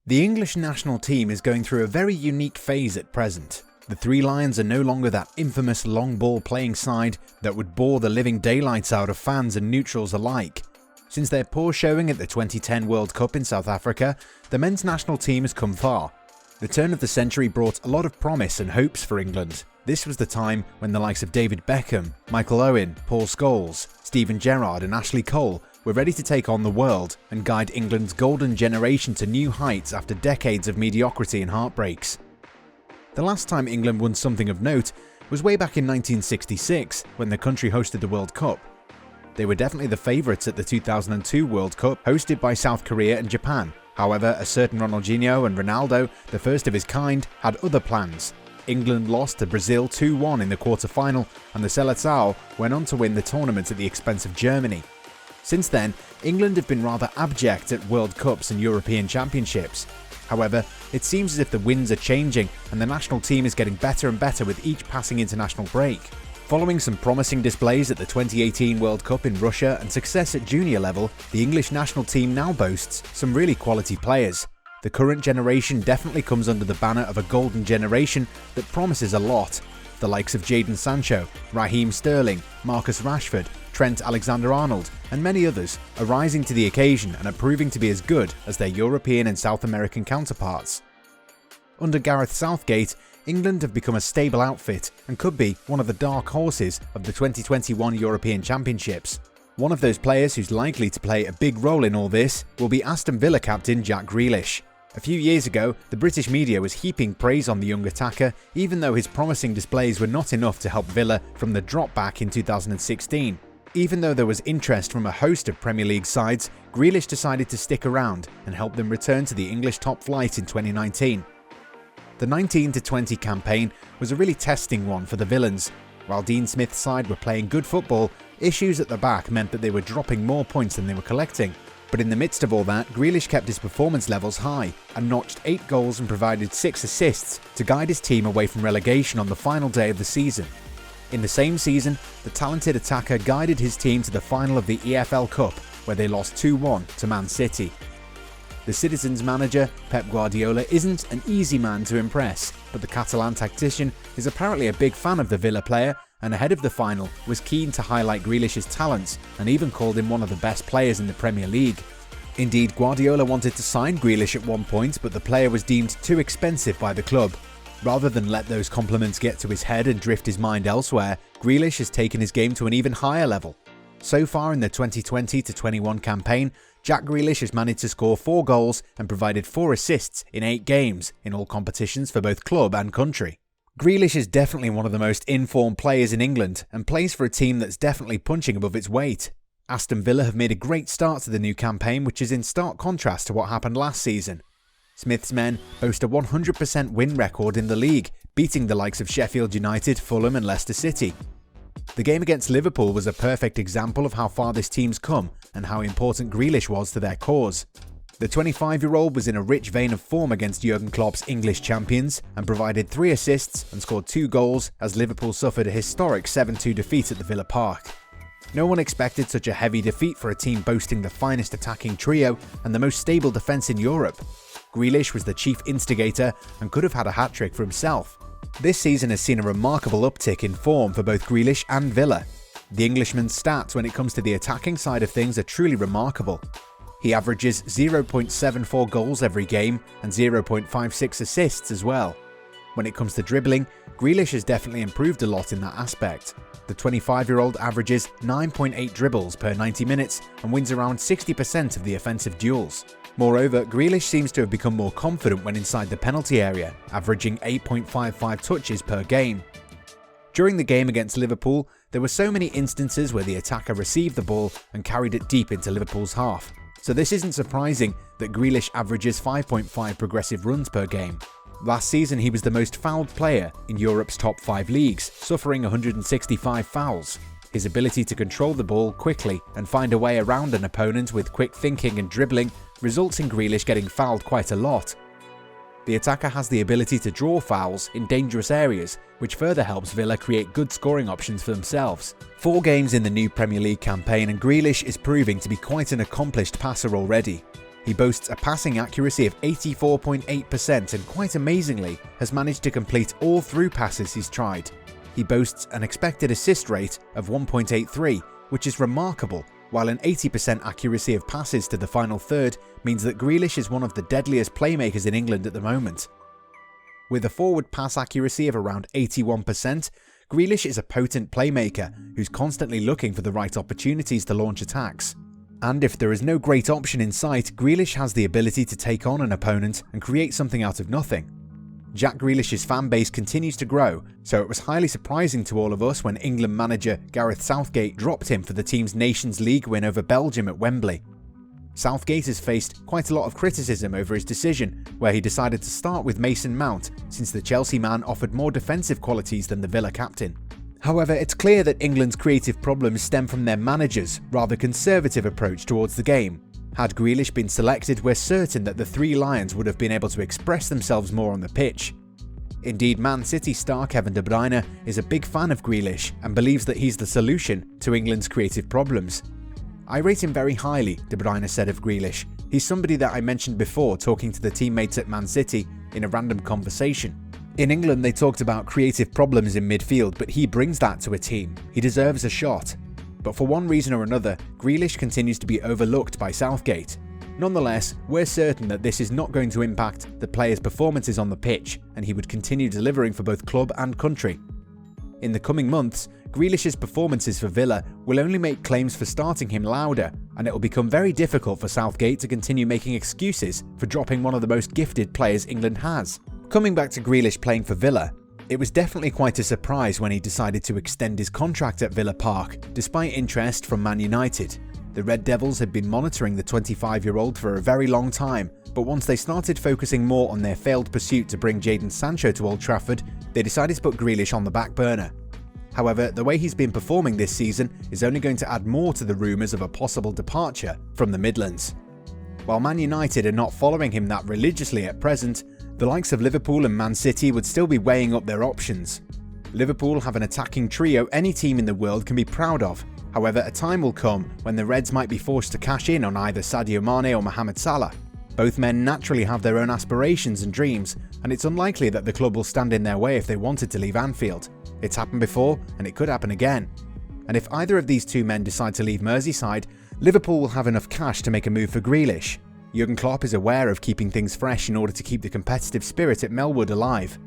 The English national team is going through a very unique phase at present. The Three Lions are no longer that infamous long ball playing side that would bore the living daylights out of fans and neutrals alike. Since their poor showing at the 2010 World Cup in South Africa, the men's national team has come far. The turn of the century brought a lot of promise and hopes for England. This was the time when the likes of David Beckham, Michael Owen, Paul Scholes, Steven Gerrard and Ashley Cole were ready to take on the world and guide England's golden generation to new heights after decades of mediocrity and heartbreaks. The last time England won something of note was way back in 1966 when the country hosted the World Cup. They were definitely the favourites at the 2002 World Cup hosted by South Korea and Japan. However, a certain Ronaldinho and Ronaldo, the first of his kind, had other plans. England lost to Brazil 2-1 in the quarter-final, and the Seleção went on to win the tournament at the expense of Germany. Since then, England have been rather abject at World Cups and European Championships. However, it seems as if the winds are changing and the national team is getting better and better with each passing international break. Following some promising displays at the 2018 World Cup in Russia and success at junior level, the English national team now boasts some really quality players. The current generation definitely comes under the banner of a golden generation that promises a lot. The likes of Jadon Sancho, Raheem Sterling, Marcus Rashford, Trent Alexander-Arnold and many others are rising to the occasion and are proving to be as good as their European and South American counterparts. Under Gareth Southgate, England have become a stable outfit and could be one of the dark horses of the 2021 European Championships. One of those players who's likely to play a big role in all this will be Aston Villa captain Jack Grealish. A few years ago, the British media was heaping praise on the young attacker, even though his promising displays were not enough to help Villa from the drop back in 2016. Even though there was interest from a host of Premier League sides, Grealish decided to stick around and help them return to the English top flight in 2019. The 19-20 campaign was a really testing one for the Villains. While Dean Smith's side were playing good football, issues at the back meant that they were dropping more points than they were collecting. But in the midst of all that, Grealish kept his performance levels high and notched 8 goals and provided 6 assists to guide his team away from relegation on the final day of the season. In the same season, the talented attacker guided his team to the final of the EFL Cup, where they lost 2-1 to Man City. The Citizens manager, Pep Guardiola, isn't an easy man to impress, but the Catalan tactician is apparently a big fan of the Villa player and ahead of the final was keen to highlight Grealish's talents and even called him one of the best players in the Premier League. Indeed, Guardiola wanted to sign Grealish at one point, but the player was deemed too expensive by the club. Rather than let those compliments get to his head and drift his mind elsewhere, Grealish has taken his game to an even higher level. So far in the 2020-21 campaign, Jack Grealish has managed to score 4 goals and provided 4 assists in 8 games in all competitions for both club and country. Grealish is definitely one of the most informed players in England and plays for a team that's definitely punching above its weight. Aston Villa have made a great start to the new campaign, which is in stark contrast to what happened last season. Smith's men boast a 100% win record in the league, beating the likes of Sheffield United, Fulham and Leicester City. The game against Liverpool was a perfect example of how far this team's come and how important Grealish was to their cause. The 25-year-old was in a rich vein of form against Jurgen Klopp's English champions and provided 3 assists and scored 2 goals as Liverpool suffered a historic 7-2 defeat at the Villa Park. No one expected such a heavy defeat for a team boasting the finest attacking trio and the most stable defence in Europe. Grealish was the chief instigator and could have had a hat-trick for himself. This season has seen a remarkable uptick in form for both Grealish and Villa. The Englishman's stats when it comes to the attacking side of things are truly remarkable. He averages 0.74 goals every game and 0.56 assists as well. When it comes to dribbling, Grealish has definitely improved a lot in that aspect. The 25-year-old averages 9.8 dribbles per 90 minutes and wins around 60% of the offensive duels. Moreover, Grealish seems to have become more confident when inside the penalty area, averaging 8.55 touches per game. During the game against Liverpool, there were so many instances where the attacker received the ball and carried it deep into Liverpool's half. So this isn't surprising that Grealish averages 5.5 progressive runs per game. Last season he was the most fouled player in Europe's top 5 leagues, suffering 165 fouls. His ability to control the ball quickly and find a way around an opponent with quick thinking and dribbling results in Grealish getting fouled quite a lot. The attacker has the ability to draw fouls in dangerous areas, which further helps Villa create good scoring options for themselves. 4 games in the new Premier League campaign and Grealish is proving to be quite an accomplished passer already. He boasts a passing accuracy of 84.8% and quite amazingly has managed to complete all through passes he's tried. He boasts an expected assist rate of 1.83, which is remarkable, while an 80% accuracy of passes to the final third means that Grealish is one of the deadliest playmakers in England at the moment. With a forward pass accuracy of around 81%, Grealish is a potent playmaker who's constantly looking for the right opportunities to launch attacks. And if there is no great option in sight, Grealish has the ability to take on an opponent and create something out of nothing. Jack Grealish's fan base continues to grow, so it was highly surprising to all of us when England manager Gareth Southgate dropped him for the team's Nations League win over Belgium at Wembley. Southgate has faced quite a lot of criticism over his decision, where he decided to start with Mason Mount since the Chelsea man offered more defensive qualities than the Villa captain. However, it's clear that England's creative problems stem from their manager's rather conservative approach towards the game. Had Grealish been selected, we're certain that the Three Lions would have been able to express themselves more on the pitch. Indeed, Man City star Kevin De Bruyne is a big fan of Grealish and believes that he's the solution to England's creative problems. "I rate him very highly," De Bruyne said of Grealish. "He's somebody that I mentioned before talking to the teammates at Man City in a random conversation. In England they talked about creative problems in midfield, but he brings that to a team. He deserves a shot." But for one reason or another, Grealish continues to be overlooked by Southgate. Nonetheless, we're certain that this is not going to impact the player's performances on the pitch, and he would continue delivering for both club and country. In the coming months, Grealish's performances for Villa will only make claims for starting him louder, and it will become very difficult for Southgate to continue making excuses for dropping one of the most gifted players England has. Coming back to Grealish playing for Villa, it was definitely quite a surprise when he decided to extend his contract at Villa Park, despite interest from Man United. The Red Devils had been monitoring the 25-year-old for a very long time, but once they started focusing more on their failed pursuit to bring Jadon Sancho to Old Trafford, they decided to put Grealish on the back burner. However, the way he's been performing this season is only going to add more to the rumours of a possible departure from the Midlands. While Man United are not following him that religiously at present, the likes of Liverpool and Man City would still be weighing up their options. Liverpool have an attacking trio any team in the world can be proud of. However, a time will come when the Reds might be forced to cash in on either Sadio Mane or Mohamed Salah. Both men naturally have their own aspirations and dreams, and it's unlikely that the club will stand in their way if they wanted to leave Anfield. It's happened before, and it could happen again. And if either of these two men decide to leave Merseyside, Liverpool will have enough cash to make a move for Grealish. Jurgen Klopp is aware of keeping things fresh in order to keep the competitive spirit at Melwood alive.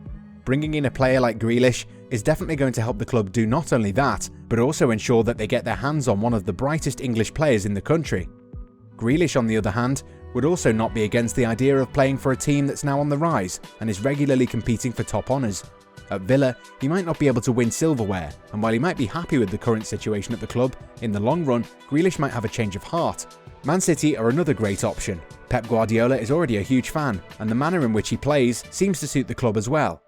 Bringing in a player like Grealish is definitely going to help the club do not only that, but also ensure that they get their hands on one of the brightest English players in the country. Grealish, on the other hand, would also not be against the idea of playing for a team that's now on the rise and is regularly competing for top honours. At Villa, he might not be able to win silverware, and while he might be happy with the current situation at the club, in the long run, Grealish might have a change of heart. Man City are another great option. Pep Guardiola is already a huge fan, and the manner in which he plays seems to suit the club as well.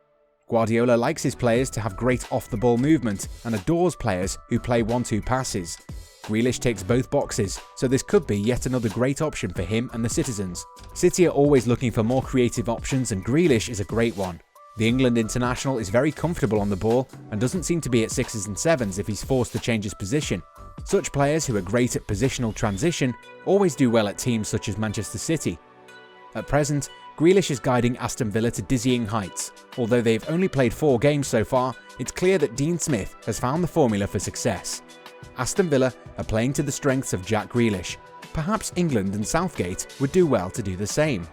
Guardiola likes his players to have great off-the-ball movement and adores players who play 1-2 passes. Grealish ticks both boxes, so this could be yet another great option for him and the citizens. City are always looking for more creative options, and Grealish is a great one. The England international is very comfortable on the ball and doesn't seem to be at 6s and 7s if he's forced to change his position. Such players who are great at positional transition always do well at teams such as Manchester City. At present, Grealish is guiding Aston Villa to dizzying heights. Although they've only played 4 games so far, it's clear that Dean Smith has found the formula for success. Aston Villa are playing to the strengths of Jack Grealish. Perhaps England and Southgate would do well to do the same.